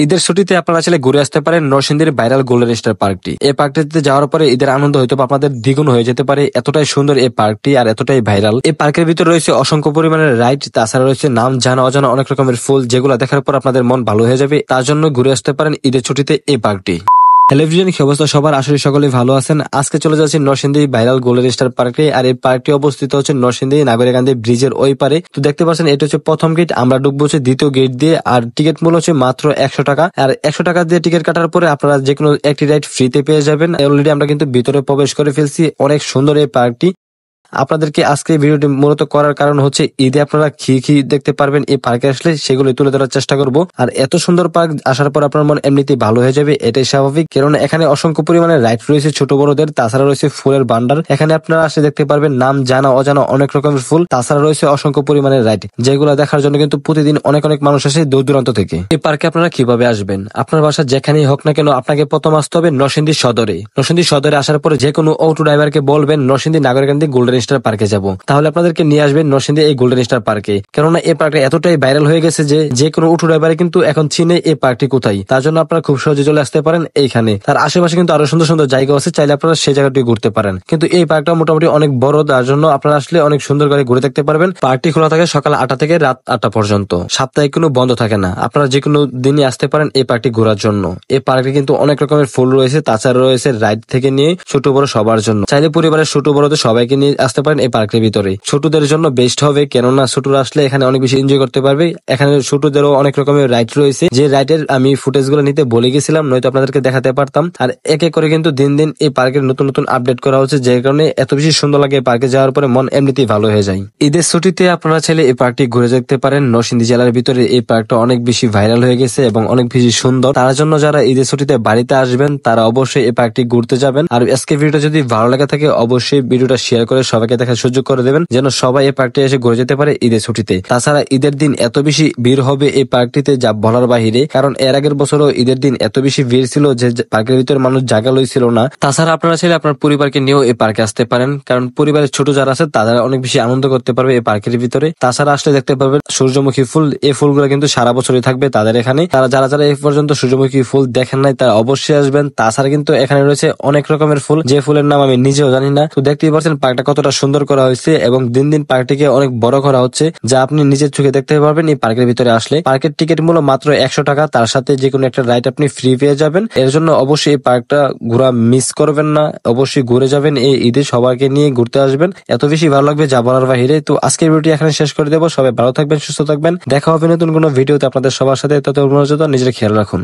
ঈদের ছুটিতে আপনারা চাইলে ঘুরে আসতে পারেন নরসিংদীর ভাইরাল গোল্ডেন স্টার পার্কটি। এই পার্কটিতে যাওয়ার পরে ঈদের আনন্দ হয়তো আপনাদের দ্বিগুণ হয়ে যেতে পারে, এতটাই সুন্দর এই পার্কটি আর এতটাই ভাইরাল। এই পার্কের ভিতরে রয়েছে অসংখ্য পরিমাণের রাইড, তাছাড়া রয়েছে নাম জানা অজানা অনেক রকমের ফুল, যেগুলো দেখার পর আপনাদের মন ভালো হয়ে যাবে। তার জন্য ঘুরে আসতে পারেন ঈদের ছুটিতে এই পার্কটি। টেলিভিশন কি অবস্থা সবার, আসলে সকলেই ভালো আছেন। আজকে চলে যাচ্ছি নরসিংদী ভাইরাল গোল্ডেন স্টার পার্কে, আর এই পার্কটি অবস্থিত হচ্ছে নরসিংদী নাগরিকান্দি ব্রিজের ওই পারে। তো দেখতে পাচ্ছেন এটা হচ্ছে প্রথম গেট, আমরা ঢুকবো হচ্ছে দ্বিতীয় গেট দিয়ে। আর টিকিট মূল্য হচ্ছে মাত্র 100 টাকা। আর 100 টাকা দিয়ে টিকিট কাটার পরে আপনারা যে কোনো একটি রাইড ফ্রিতে পেয়ে যাবেন। অলরেডি আমরা কিন্তু ভিতরে প্রবেশ করে ফেলছি। অনেক সুন্দর এই পার্কটি। আপনাদেরকে আজকে ভিডিওটি মূলত করার কারণ হচ্ছে ঈদে আপনারা কি দেখতে পারবেন এই পার্কে আসলে সেগুলো তুলে ধরার চেষ্টা করব। আর এত সুন্দর পার্ক আসার পর আপনার মন এমনিতেই ভালো হয়ে যাবে, এটাই স্বাভাবিক। কেননা এখানে অসংখ্য পরিমাণে রাইড রয়েছে ছোট বড়দের, তাছাড়া রয়েছে ফুলের ভান্ডার। এখানে আপনারা আসলে দেখতে পারবেন নাম জানা অজানা অনেক রকমের ফুল, তাছাড়া রয়েছে অসংখ্য পরিমাণে রাইড, যেগুলো দেখার জন্য কিন্তু প্রতিদিন অনেক মানুষ আসে দূর দূরান্ত থেকে। এই পার্কে আপনারা কিভাবে আসবেন? আপনার বাসা যেখানেই হোক না কেন, আপনাকে প্রথম আসতে হবে নরসিংদী সদরে। নরসিংদী সদরে আসার পরে যে কোনো অটো ড্রাইভারকে বলবেন নরসিংদী নাগরিকান্দি গোল্ডেন স্টার পার্কে যাব, তাহলে আপনাদেরকে নিয়ে আসবেন নরসিংদী এই গোল্ডেন স্টার পার্কে। কেননা এই পার্কটা এতটাই ভাইরাল হয়ে গেছে যে কোনো অটো ড্রাইভারে কিন্তু এখন চিনে এই পার্কটি কোথায়। তার জন্য আপনারা খুব সহজে চলে আসতে পারেন এইখানে। তার আশেপাশে কিন্তু আরো সুন্দর সুন্দর জায়গা আছে, চাইলে আপনারা সেই জায়গাটি ঘুরতে পারেন। কিন্তু এই পার্কটা মোটামুটি অনেক বড়, তার জন্য আপনারা আসলে অনেক সুন্দর করে ঘুরে দেখতে পারবেন। পার্কটি খোলা থাকে সকাল 8টা থেকে রাত 8টা পর্যন্ত, সাপ্তাহিক কোনো বন্ধ থাকে না। আপনারা যে কোনো দিনই আসতে পারেন এই পার্কটি ঘোরার জন্য। এই পার্কে কিন্তু অনেক রকমের ফুল রয়েছে, তাছাড়া রয়েছে রাইড থেকে নিয়ে ছোট বড় সবার জন্য। চাইলে পরিবারের ছোট বড়দের সবাইকে নিয়ে আসতে পারেন এই পার্কের ভিতরে। ছোটদের জন্য বেস্ট হবে, কেননা ছোটরা আসলে এখানে অনেক বেশি এনজয় করতে পারবে। এখানে ছোটদেরও অনেক রকমের রাইড রয়েছে, যে রাইডের আমি ফুটেজ গুলো নিতে বলে গেছিলাম, নয়তো আপনাদেরকে দেখাতে পারতাম। আর এক এক করে কিন্তু দিন দিন এই পার্কের নতুন নতুন আপডেট করা হচ্ছে, যে কারণে এত বেশি সুন্দর লাগে। পার্কে যাওয়ার পরে মন এমনিতেই ভালো হয়ে যায়। ঈদের ছুটিতে আপনারা চাইলে এই পার্কটি ঘুরে দেখতে পারেন। নরসিংদী জেলার ভিতরে এই পার্কটা অনেক বেশি ভাইরাল হয়ে গেছে এবং অনেক বেশি সুন্দর। তার জন্য যারা ঈদের ছুটিতে বাড়িতে আসবেন তারা অবশ্যই এই পার্কটি ঘুরতে যাবেন। আর আজকে ভিডিওটা যদি ভালো লাগে থাকে অবশ্যই ভিডিওটা শেয়ার করে সবাইকে দেখার সুযোগ করে দেবেন, যেন সবাই এই পার্কটি এসে ঘুরে যেতে পারে ঈদের ছুটিতে। তাছাড়া ঈদের দিন এত বেশি ভিড় হবে এই পার্কটিতে যা বলার বাহিরে, কারণ এর আগের বছরও ঈদের দিন এত বেশি ভিড় ছিল যে পার্কের ভিতরে মানুষ জায়গা লইছিল না। তাছাড়া আপনারা চাইলে আপনার পরিবারকে নিয়েও এই পার্কে আসতে পারেন, কারণ পরিবারের ছোট যারা আছে তারা অনেক বেশি আনন্দ করতে পারবে এই পার্কের ভিতরে। তাছাড়া আসলে দেখতে পারবেন সূর্যমুখী ফুল, এই ফুলগুলো কিন্তু সারা বছরই থাকবে তাদের এখানে। তারা যারা যারা এই পর্যন্ত সূর্যমুখী ফুল দেখেন নাই তারা অবশ্যই আসবেন। তাছাড়া কিন্তু এখানে রয়েছে অনেক রকমের ফুল, যে ফুলের নাম আমি নিজেও জানি না। তো দেখতেই পাচ্ছেন পার্কটা কতটা সুন্দর করা হয়েছে এবং দিন দিন পার্কটিকে অনেক বড় করা হচ্ছে, যা আপনি নিজের চোখে দেখতে পারবেন এই পার্কের ভিতরে আসলে। পার্কের টিকিট মূল্য মাত্র 100 টাকা, তার সাথে যে কোনো একটা রাইড আপনি ফ্রি পেয়ে যাবেন। এর জন্য অবশ্যই এই পার্কটা ঘোরা মিস করবেন না, অবশ্যই ঘুরে যাবেন। এই ঈদে সবাইকে নিয়ে ঘুরতে আসবেন, এত বেশি ভালো লাগবে যা বলার বাহিরে। তো আজকের ভিডিওটি এখানে শেষ করে দেবো। সবাই ভালো থাকবেন, সুস্থ থাকবেন, দেখা হবে নতুন কোনো ভিডিওতে আপনাদের সবার সাথে। তত নিজের খেয়াল রাখুন।